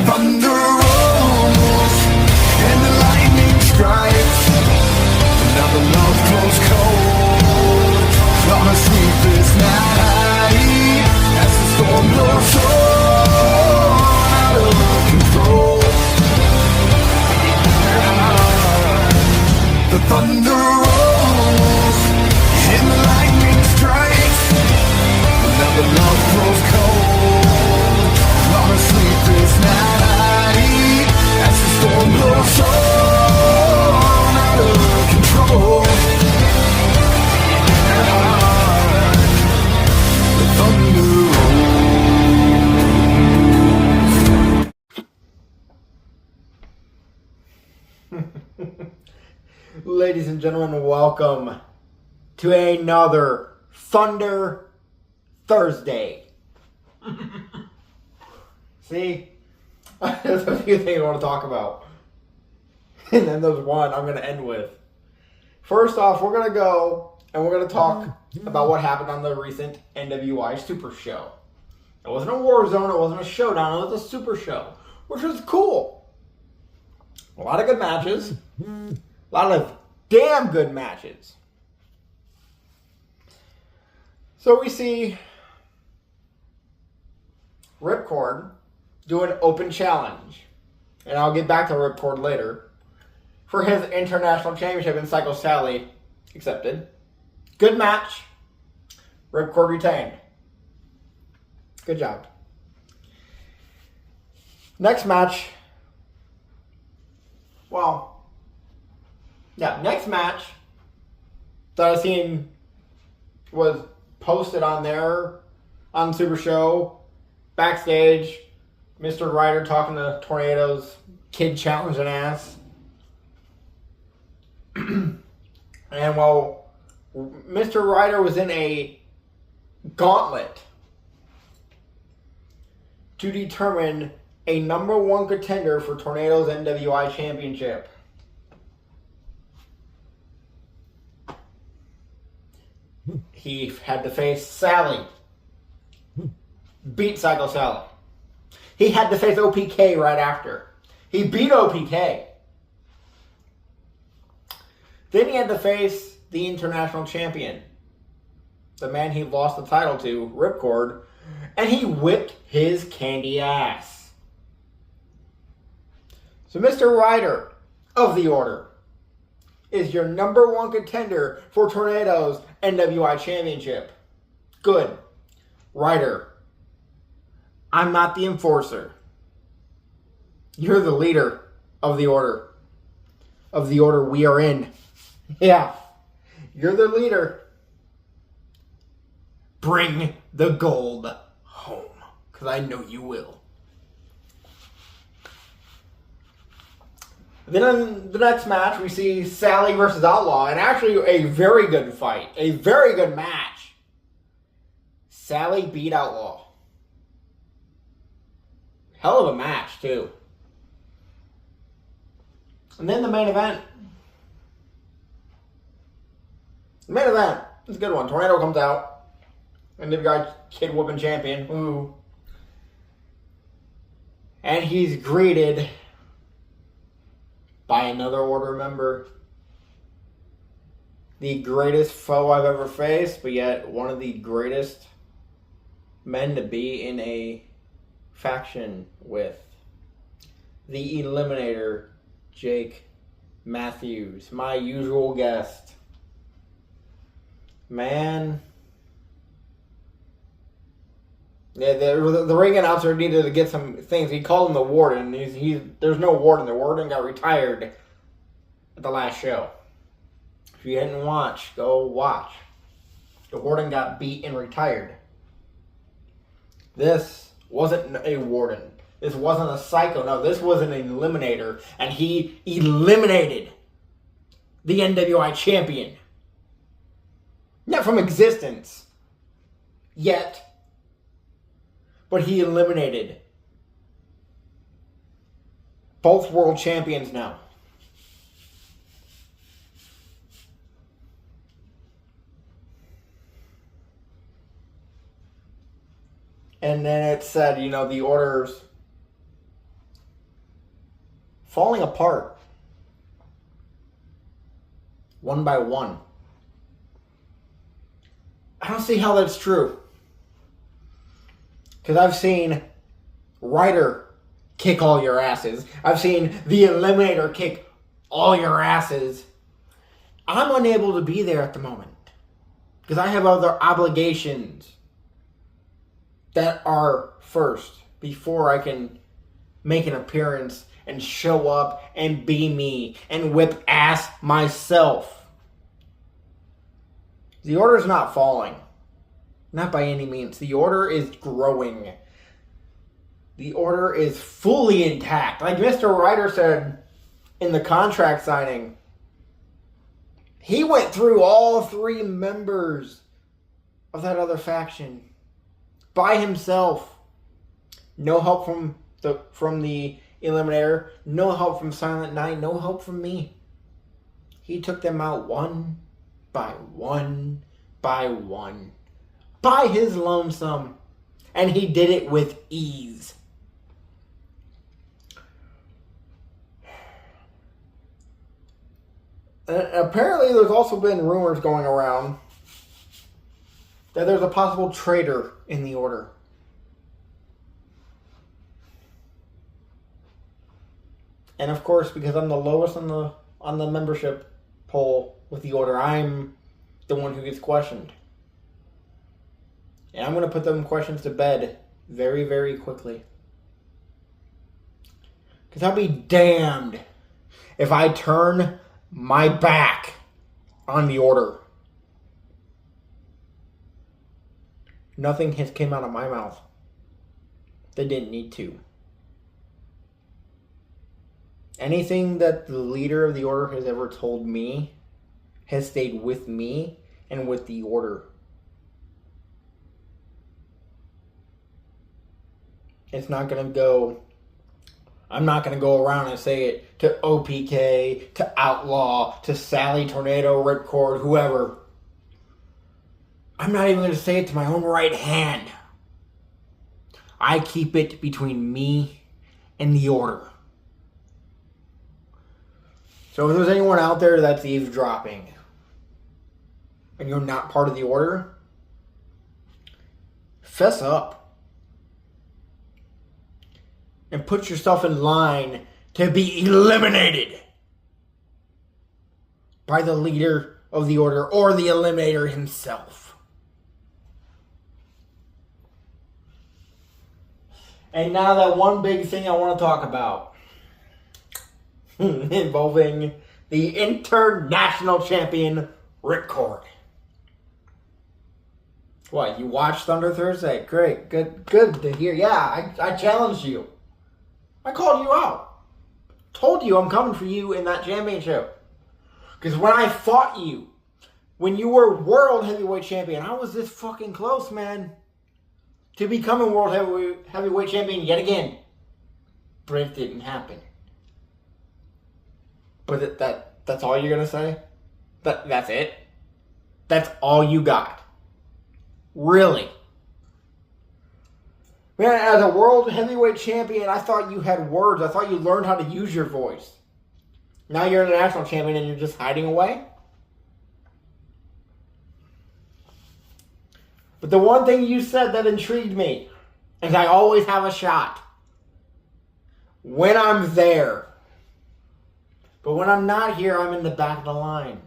thunder rolls and the lightning strikes. Now the love grows cold on a sleepless night as the storm blows on out of control. The thunder rolls and the lightning strikes. Now the love grows cold on a sleepless night as the storm blows on out of control. The thunder rolls. Ladies and gentlemen, welcome to another Thunder Thursday. See, there's a few things I want to talk about. And then there's one I'm going to end with. First off, we're going to go and we're going to talk about what happened on the recent NWI Super Show. It wasn't a war zone, it wasn't a showdown, it was a Super Show, which was cool. A lot of good matches. A lot of damn good matches. So we see Ripcord do an open challenge. And I'll get back to Ripcord later. For his international championship, and Psycho Sally accepted. Good match. Ripcord retained. Good job. Next match. Next match that I seen was posted on there on Super Show. Backstage, Mr. Ryder talking to Tornado's kid challenging ass. And while Mr. Ryder was in a gauntlet to determine a number one contender for Tornado's NWI championship. He had to face Sally. Beat Psycho Sally. He had to face OPK right after. He beat OPK. Then he had to face the international champion. The man he lost the title to, Ripcord. And he whipped his candy ass. So Mr. Ryder of the Order is your number one contender for Tornado's NWI championship. Good. Ryder, I'm not the enforcer. You're the leader of the Order. Of the Order we are in. Yeah. You're the leader. Bring the gold home. Because I know you will. Then in the next match, we see Sally versus Outlaw. And actually a very good fight. A very good match. Sally beat Outlaw. Hell of a match, too. And then the main event. The main event is a good one. Tornado comes out. And they've got kid whooping champion. Ooh. And he's greeted by another Order member. The greatest foe I've ever faced, but yet one of the greatest men to be in a faction with. The Eliminator, Jake Matthews, my usual guest. Man. Yeah, the ring announcer needed to get some things. He called him the Warden. There's no Warden. The Warden got retired at the last show. If you didn't watch, go watch. The Warden got beat and retired. This wasn't a Warden. This wasn't a Psycho. No, this was an Eliminator. And he eliminated the NWI champion. Not from existence. Yet. But he eliminated both world champions now. And then it said, the Order's falling apart. One by one. I don't see how that's true. Because I've seen Ryder kick all your asses. I've seen the Eliminator kick all your asses. I'm unable to be there at the moment. Because I have other obligations that are first before I can make an appearance and show up and be me and whip ass myself. The order's not falling. Not by any means. The order is growing. The order is fully intact. Like Mr. Ryder said in the contract signing, he went through all 3 members of that other faction by himself. No help from the Eliminator. No help from Silent Night. No help from me. He took them out one by one by one. By his lonesome. And he did it with ease. Apparently there's also been rumors going around that there's a possible traitor in the order. And of course, because I'm the lowest on the membership poll with the order, I'm the one who gets questioned. And I'm going to put them questions to bed very, very quickly. Because I'll be damned if I turn my back on the order. Nothing has came out of my mouth. They didn't need to. Anything that the leader of the order has ever told me has stayed with me and with the order. It's not going to go... I'm not going to go around and say it to OPK, to Outlaw, to Sally, Tornado, Ripcord, whoever. I'm not even going to say it to my own right hand. I keep it between me and the order. So if there's anyone out there that's eavesdropping and you're not part of the order, fess up. And put yourself in line to be eliminated by the leader of the order or the Eliminator himself. And now that one big thing I want to talk about involving the international champion Ripcord. What, you watched Thunder Thursday? Great, good to hear. Yeah, I challenged you. I called you out. Told you I'm coming for you in that championship. Because when I fought you, when you were world heavyweight champion, I was this fucking close, man, to becoming world heavyweight champion yet again. But it didn't happen. But that's all you're going to say? That's it? That's all you got? Really? Man, as a world heavyweight champion, I thought you had words. I thought you learned how to use your voice. Now you're a national champion and you're just hiding away? But the one thing you said that intrigued me is I always have a shot when I'm there. But when I'm not here, I'm in the back of the line.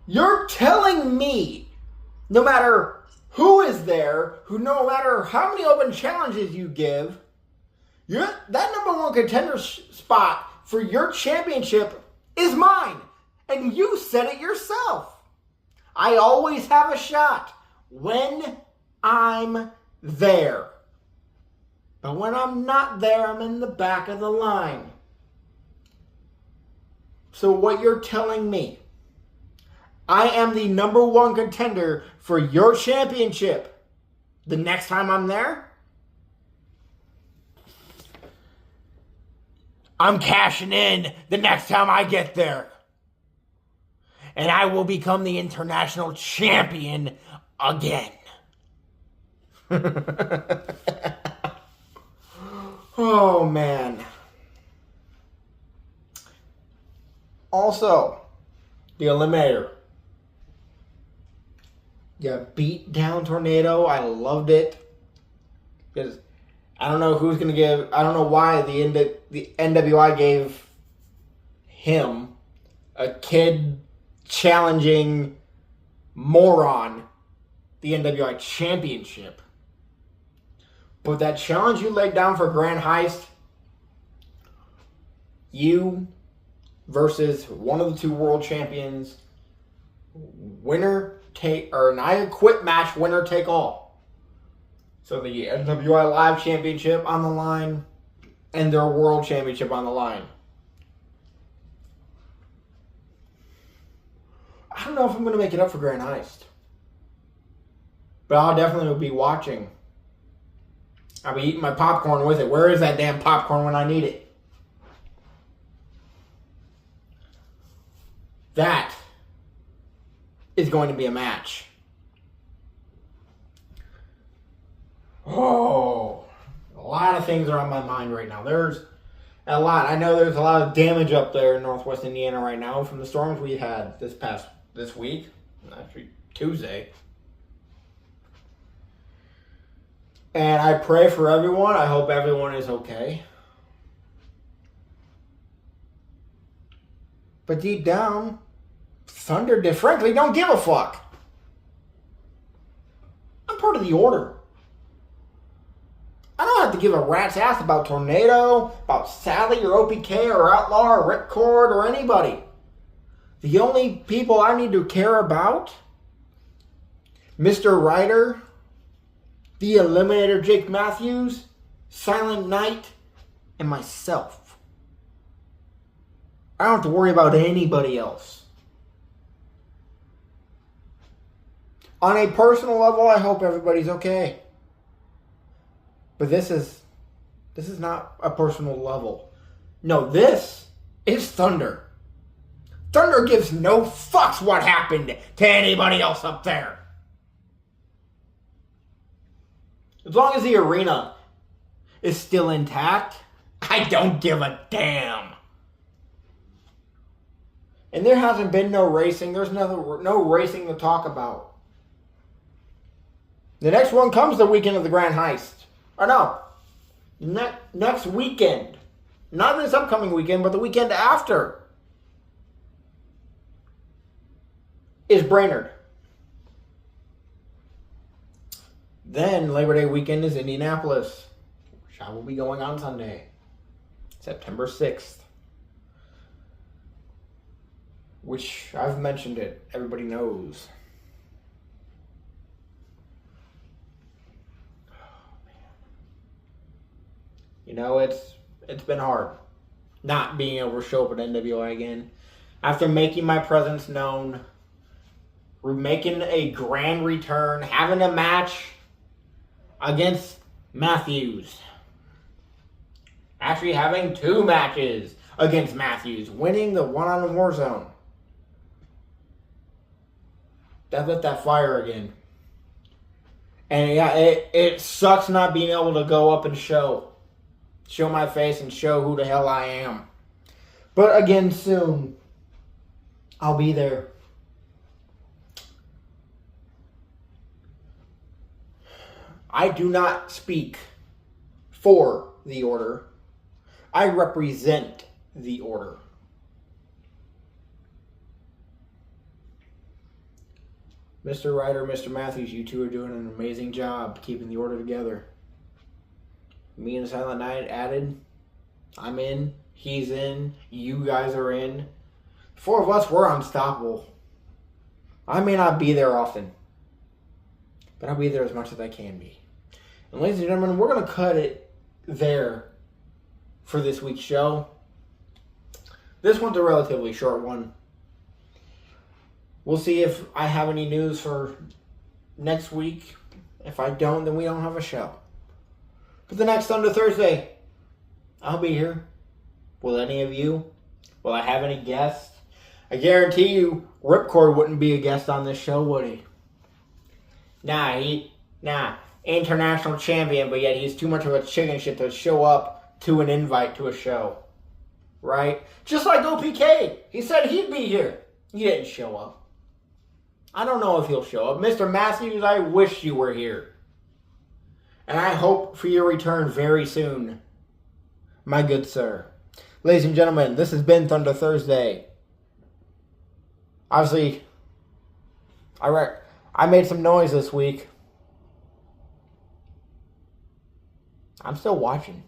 You're telling me, no matter who is there, who no matter how many open challenges you give, that number one contender spot for your championship is mine. And you said it yourself. I always have a shot when I'm there. But when I'm not there, I'm in the back of the line. So what you're telling me, I am the number one contender for your championship the next time I'm there? I'm cashing in the next time I get there. And I will become the international champion again. Oh, man. Also, the Eliminator. Yeah, beat down Tornado. I loved it. Because I don't know who's going to give... I don't know why the NWI gave him, a kid challenging moron, the NWI Championship. But that challenge you laid down for Grand Heist, you versus one of the two world champions, an I Quit match, winner take all. So the NWI Live Championship on the line and their World Championship on the line. I don't know if I'm going to make it up for Grand Heist. But I'll definitely be watching. I'll be eating my popcorn with it. Where is that damn popcorn when I need it? That is going to be a match. Oh, a lot of things are on my mind right now. There's a lot. I know there's a lot of damage up there in Northwest Indiana right now from the storms we had this week, actually Tuesday. And I pray for everyone. I hope everyone is okay. But deep down, Thunder frankly don't give a fuck. I'm part of the Order. I don't have to give a rat's ass about Tornado, about Sally or OPK or Outlaw or Ripcord or anybody. The only people I need to care about, Mr. Ryder, the Eliminator Jake Matthews, Silent Knight, and myself. I don't have to worry about anybody else. On a personal level, I hope everybody's okay. But this is not a personal level. No, this is Thunder. Thunder gives no fucks what happened to anybody else up there. As long as the arena is still intact, I don't give a damn. And there hasn't been no racing. There's no racing to talk about. The next one comes the weekend of the Grand Heist. Or no, next weekend. Not this upcoming weekend, but the weekend after is Brainerd. Then Labor Day weekend is Indianapolis, which I will be going on Sunday, September 6th. Which I've mentioned it. Everybody knows. You know, it's been hard not being able to show up at NWI again. After making my presence known, making a grand return, having a match against Matthews. Actually having 2 matches against Matthews, winning the one on the Warzone. That lit that fire again. And yeah, it sucks not being able to go up and show my face and show who the hell I am. But again, soon, I'll be there. I do not speak for the Order. I represent the Order. Mr. Ryder, Mr. Matthews, you two are doing an amazing job keeping the Order together. Me and Silent Knight added. I'm in. He's in. You guys are in. 4 of us, we're unstoppable. I may not be there often, but I'll be there as much as I can be. And ladies and gentlemen, we're going to cut it there for this week's show. This one's a relatively short one. We'll see if I have any news for next week. If I don't, then we don't have a show. But the next Thunder Thursday, I'll be here. Will any of you? Will I have any guests? I guarantee you, Ripcord wouldn't be a guest on this show, would he? Nah, international champion, but yet he's too much of a chicken shit to show up to an invite to a show. right? Just like OPK. He said he'd be here. He didn't show up. I don't know if he'll show up. Mr. Matthews, I wish you were here. And I hope for your return very soon, my good sir. Ladies and gentlemen, this has been Thunder Thursday. Obviously, I made some noise this week. I'm still watching.